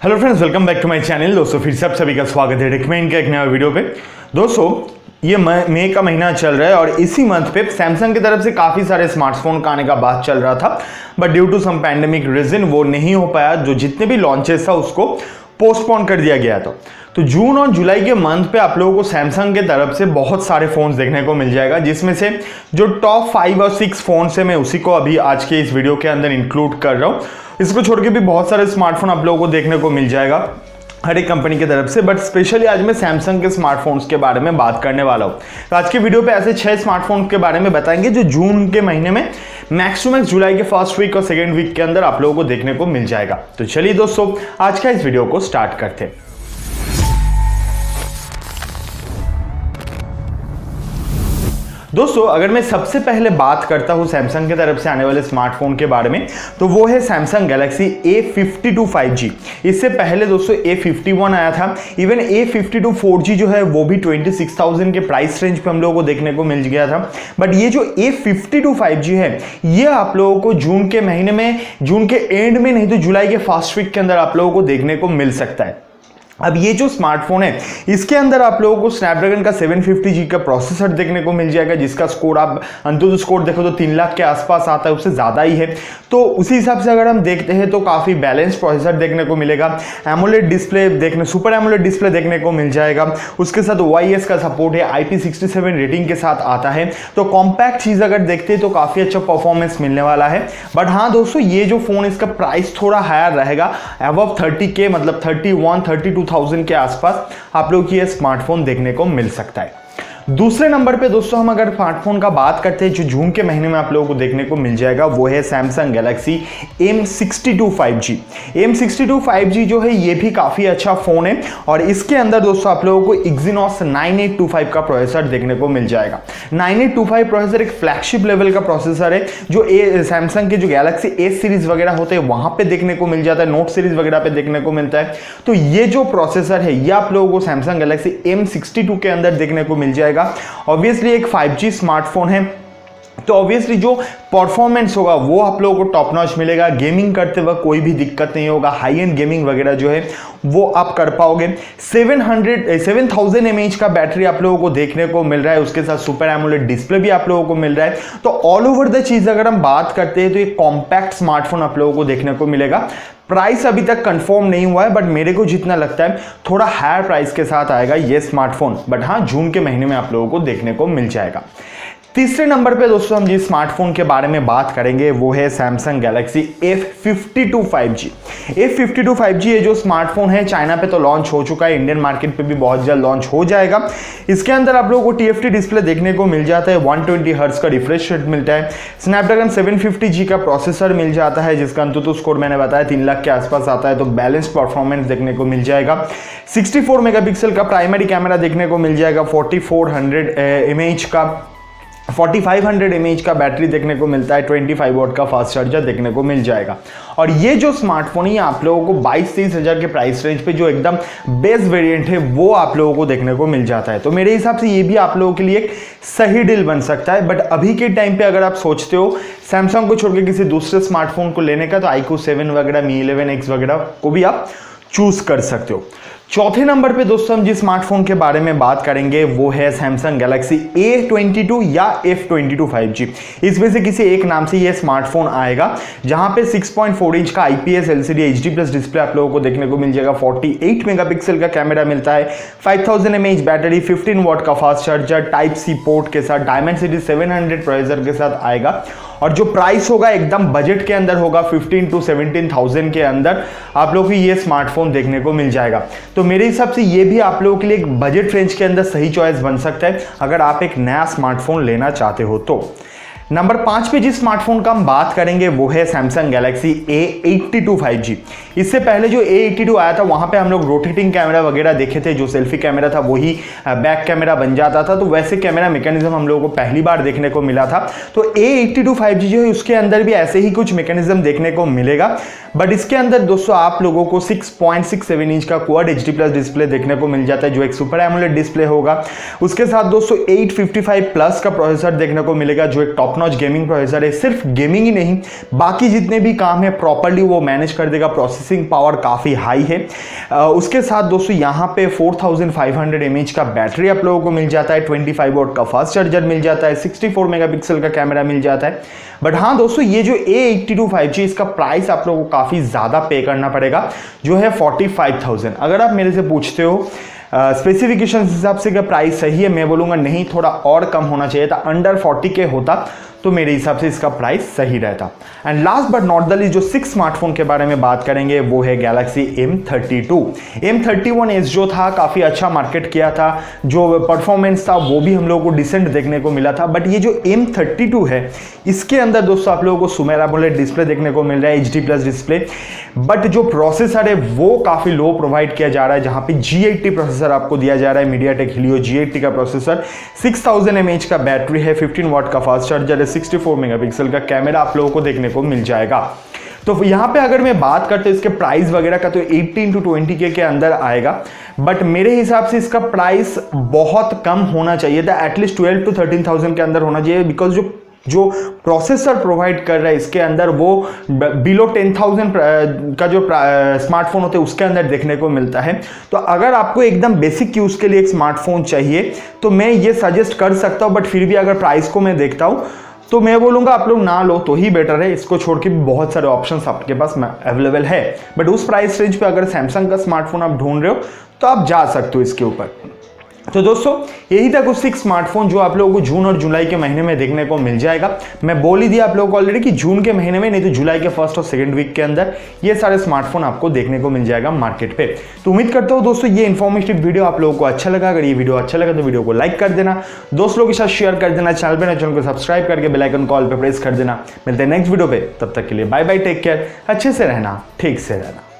Hello friends, welcome back to my channel. दोस्तों फिर से आप सभी का स्वागत है टेकमाइन के एक नया वीडियो पे। दोस्तों ये मई का महीना चल रहा है और इसी मंथ पे सैमसंग की तरफ से काफ़ी सारे स्मार्टफोन का आने का बात चल रहा था, but due to some pandemic reason वो नहीं हो पाया। जो जितने भी लॉन्चेस था उसको पोस्टपोन कर दिया गया था। तो जून और जुलाई के मंथ पे आप लोगों को सैमसंग के तरफ से बहुत सारे फोन्स देखने को मिल जाएगा, जिसमें से जो टॉप 5 और 6 फोन्स है मैं उसी को अभी आज के इस वीडियो के अंदर इंक्लूड कर रहा हूँ। इसको छोड़ के भी बहुत सारे स्मार्टफोन आप लोगों को देखने को मिल जाएगा हर एक कंपनी की तरफ से, बट स्पेशली आज मैं सैमसंग के स्मार्टफोन्स के बारे में बात करने वाला हूँ। तो आज के वीडियो पे ऐसे 6 स्मार्टफोन के बारे में बताएंगे जो जून के महीने में मैक्स टू मैक्स जुलाई के फर्स्ट वीक और सेकेंड वीक के अंदर आप लोगों को देखने को मिल जाएगा। तो चलिए दोस्तों आज का इस वीडियो को स्टार्ट करते हैं। दोस्तों अगर मैं सबसे पहले बात करता हूं सैमसंग की तरफ से आने वाले स्मार्टफोन के बारे में, तो वो है सैमसंग गैलेक्सी A52 5G। इससे पहले दोस्तों A51 आया था। इवन A52 4G जो है वो भी 26,000 के प्राइस रेंज पे हम लोगों को देखने को मिल गया था। बट ये जो A52 5G है ये आप लोगों को जून के महीने में, जून के एंड में नहीं तो जुलाई के फर्स्ट वीक के अंदर आप लोगों को देखने को मिल सकता है। अब ये जो स्मार्टफोन है इसके अंदर आप लोगों को स्नैपड्रैगन का 750G का प्रोसेसर देखने को मिल जाएगा, जिसका स्कोर आप अंतुतु स्कोर देखो तो 3 लाख के आसपास आता है, उससे ज़्यादा ही है। तो उसी हिसाब से अगर हम देखते हैं तो काफ़ी बैलेंस प्रोसेसर देखने को मिलेगा। एमोलेड डिस्प्ले देखने, सुपर एमोलेड डिस्प्ले देखने को मिल जाएगा। उसके साथ OIS का सपोर्ट है, IP67 रेटिंग के साथ आता है। तो कॉम्पैक्ट चीज़ अगर देखते हैं तो काफ़ी अच्छा परफॉर्मेंस मिलने वाला है। बट हाँ दोस्तों, ये जो फ़ोन इसका प्राइस थोड़ा हायर रहेगा, अबव 30K मतलब 31-32,000 के आसपास आप लोग की ये स्मार्टफोन देखने को मिल सकता है। दूसरे नंबर पे दोस्तों हम अगर स्मार्टफोन का बात करते हैं जो जून के महीने में आप लोगों को देखने को मिल जाएगा, वो है Samsung Galaxy M62 5G। M62 5G जो है ये भी काफ़ी अच्छा फ़ोन है और इसके अंदर दोस्तों आप लोगों को Exynos 9825 का प्रोसेसर देखने को मिल जाएगा। 9825 प्रोसेसर एक फ्लैगशिप लेवल का प्रोसेसर है जो सैमसंग के जो गैलेक्सी S सीरीज वगैरह होते हैं वहाँ पे देखने को मिल जाता है, नोट सीरीज वगैरह पे देखने को मिलता है। तो ये जो प्रोसेसर है ये आप लोगों को सैमसंग गैलेक्सी M62 के अंदर देखने को मिल जाएगा। ऑब्वियसली एक 5G स्मार्टफोन है तो ऑब्वियसली जो परफॉर्मेंस होगा वो आप लोगों को टॉप नॉच मिलेगा। गेमिंग करते वक्त कोई भी दिक्कत नहीं होगा, हाई एंड गेमिंग वगैरह जो है वो आप कर पाओगे। 7000 mAh का बैटरी आप लोगों को देखने को मिल रहा है, उसके साथ सुपर एमोलेड डिस्प्ले भी आप लोगों को मिल रहा है। तो ऑल ओवर द चीज अगर हम बात करते हैं तो एक कॉम्पैक्ट स्मार्टफोन आप लोगों को देखने को मिलेगा। प्राइस अभी तक कंफर्म नहीं हुआ है, बट मेरे को जितना लगता है थोड़ा हायर प्राइस के साथ आएगा ये स्मार्टफोन। बट हाँ, जून के महीने में आप लोगों को देखने को मिल जाएगा। तीसरे नंबर पे दोस्तों हम जिस स्मार्टफोन के बारे में बात करेंगे वो है Samsung Galaxy F52 5G। F52 5G ये जो स्मार्टफोन है चाइना पे तो लॉन्च हो चुका है, इंडियन मार्केट पे भी बहुत जल्द लॉन्च हो जाएगा। इसके अंदर आप लोगों को TFT डिस्प्ले देखने को मिल जाता है, 120 हर्ट्ज का रिफ्रेश रेट मिलता है, स्नैपड्रैगन 750G का प्रोसेसर मिल जाता है जिसका अंतुतु स्कोर मैंने बताया 3 लाख के आसपास आता है। तो बैलेंस परफॉर्मेंस देखने को मिल जाएगा। 64 मेगापिक्सल का प्राइमरी कैमरा देखने को मिल जाएगा, 4500 mAh का बैटरी देखने को मिलता है, 25 वॉट का फास्ट चार्जर देखने को मिल जाएगा। और ये जो स्मार्टफोन है आप लोगों को 22-23 हज़ार के प्राइस रेंज पे जो एकदम बेस्ट वेरिएंट है वो आप लोगों को देखने को मिल जाता है। तो मेरे हिसाब से ये भी आप लोगों के लिए एक सही डील बन सकता है। बट अभी के टाइम पे अगर आप सोचते हो सैमसंग को छोड़ के किसी दूसरे स्मार्टफोन को लेने का, तो iQOO 7 वगैरह, Mi 11X वगैरह को भी आप चूज कर सकते हो। चौथे नंबर पे दोस्तों हम जिस स्मार्टफोन के बारे में बात करेंगे वो है सैमसंग गैलेक्सी A22 या F22 5G। इसमें से किसी एक नाम से ये स्मार्टफोन आएगा, जहां पे 6.4 इंच का IPS LCD HD+ डिस्प्ले आप लोगों को देखने को मिल जाएगा। 48 मेगापिक्सल का कैमरा मिलता है, 5000 mAh बैटरी, 15 वॉट का फास्ट चार्जर, Type-C पोर्ट के साथ, Dimensity 700 प्रोसेसर के साथ आएगा। और जो प्राइस होगा एकदम बजट के अंदर होगा, 15 to 17,000 के अंदर आप लोगों को ये स्मार्टफोन देखने को मिल जाएगा। तो मेरे हिसाब से ये भी आप लोगों के लिए एक बजट रेंज के अंदर सही चॉइस बन सकता है अगर आप एक नया स्मार्टफोन लेना चाहते हो तो। नंबर 5 पे जिस स्मार्टफोन का हम बात करेंगे वो है सैमसंग गैलेक्सी A82 5G। इससे पहले जो A82 आया था वहां पे हम लोग रोटेटिंग कैमरा वगैरह देखे थे, जो सेल्फी कैमरा था वही बैक कैमरा बन जाता था। तो वैसे कैमरा मैकेनिज्म हम लोगों को पहली बार देखने को मिला था। तो A82 5G जो है उसके अंदर भी ऐसे ही कुछ मैकेनिज्म देखने को मिलेगा। बट इसके अंदर दोस्तों आप लोगों को 6.67 इंच का क्वाड HD+ डिस्प्ले देखने को मिल जाता है, जो एक सुपर एमोलेड डिस्प्ले होगा। उसके साथ दोस्तों 855 प्लस का प्रोसेसर देखने को मिलेगा, जो एक top top notch gaming processor है, सिर्फ गेमिंग ही नहीं बाकी जितने भी काम है प्रॉपर्ली वो मैनेज कर देगा। प्रोसेसिंग पावर काफ़ी हाई है। उसके साथ दोस्तों यहाँ पे 4500 mAh का बैटरी आप लोगों को मिल जाता है, 25 वोल्ट का फास्ट चार्जर मिल जाता है, 64 मेगापिक्सल का कैमरा मिल जाता है। बट हाँ दोस्तों, ये जो A82 5G इसका प्राइस आप लोगों को काफ़ी ज़्यादा पे करना पड़ेगा, जो है 45,000। अगर आप मेरे से पूछते हो स्पेसिफिकेशन हिसाब से क्या प्राइस सही है, मैं बोलूँगा नहीं, थोड़ा और कम होना चाहिए था। अंडर 40K होता तो मेरे हिसाब से इसका प्राइस सही रहता। And last but not the least जो 6 स्मार्टफोन के बारे में बात करेंगे वो है गैलेक्सी M32। M31s जो था काफ़ी अच्छा मार्केट किया था, जो परफॉर्मेंस था वो भी हम लोगों को डिसेंट देखने को मिला था। बट ये जो M32 है इसके अंदर दोस्तों आप लोगों को सुमेरा एमोलेड डिस्प्ले देखने को मिल रहा है, HD+ डिस्प्ले। बट जो प्रोसेसर है वो काफ़ी लो प्रोवाइड किया जा रहा है, जहाँ पे G80 प्रोसेसर आपको दिया जा रहा है, मीडियाटेक Helio G80 का प्रोसेसर, 6000 mAh का बैटरी है, 15 वाट का फास्ट चार्जर है, 64 मेगापिक्सल का कैमरा आप लोगों को देखने को मिल जाएगा। तो यहाँ पे अगर मैं बात करते इसके प्राइस वगैरह का तो 18 to 20K के अंदर आएगा। बट मेरे हिसाब से इसका प्राइस बहुत कम होना चाहिए था, एटलीस्ट 12 to 13,000 के अंदर होना चाहिए। बिकॉज जो प्रोसेसर प्रोवाइड कर रहा है इसके अंदर वो बिलो 10,000 का जो स्मार्टफोन होते हैं उसके अंदर देखने को मिलता है। तो अगर आपको एकदम बेसिक यूज़ के लिए एक स्मार्टफोन चाहिए तो मैं ये सजेस्ट कर सकता हूँ। बट फिर भी अगर प्राइस को मैं देखता हूँ तो मैं बोलूँगा आप लोग ना लो तो ही बेटर है। इसको छोड़ के भी बहुत सारे ऑप्शंस आपके पास अवेलेबल है। बट उस प्राइस रेंज पे अगर सैमसंग का स्मार्टफोन आप ढूंढ रहे हो तो आप जा सकते हो इसके ऊपर। तो दोस्तों यही था कुछ 6 स्मार्टफोन जो आप लोगों को जून और जुलाई के महीने में देखने को मिल जाएगा। मैं बोल ही दिया आप लोगों को ऑलरेडी कि जून के महीने में नहीं तो जुलाई के फर्स्ट और सेकंड वीक के अंदर ये सारे स्मार्टफोन आपको देखने को मिल जाएगा मार्केट पे। तो उम्मीद करता हूँ दोस्तों ये इन्फॉर्मेटिव वीडियो आप लोगों को अच्छा लगा। अगर ये वीडियो अच्छा लगा तो वीडियो को लाइक कर देना, दोस्त लोगों के साथ शेयर कर देना, चैनल को सब्सक्राइब करके बेल आइकन कॉल पे प्रेस कर देना। मिलते हैं नेक्स्ट वीडियो पे, तब तक के लिए बाय बाय, टेक केयर, अच्छे से रहना, ठीक से रहना।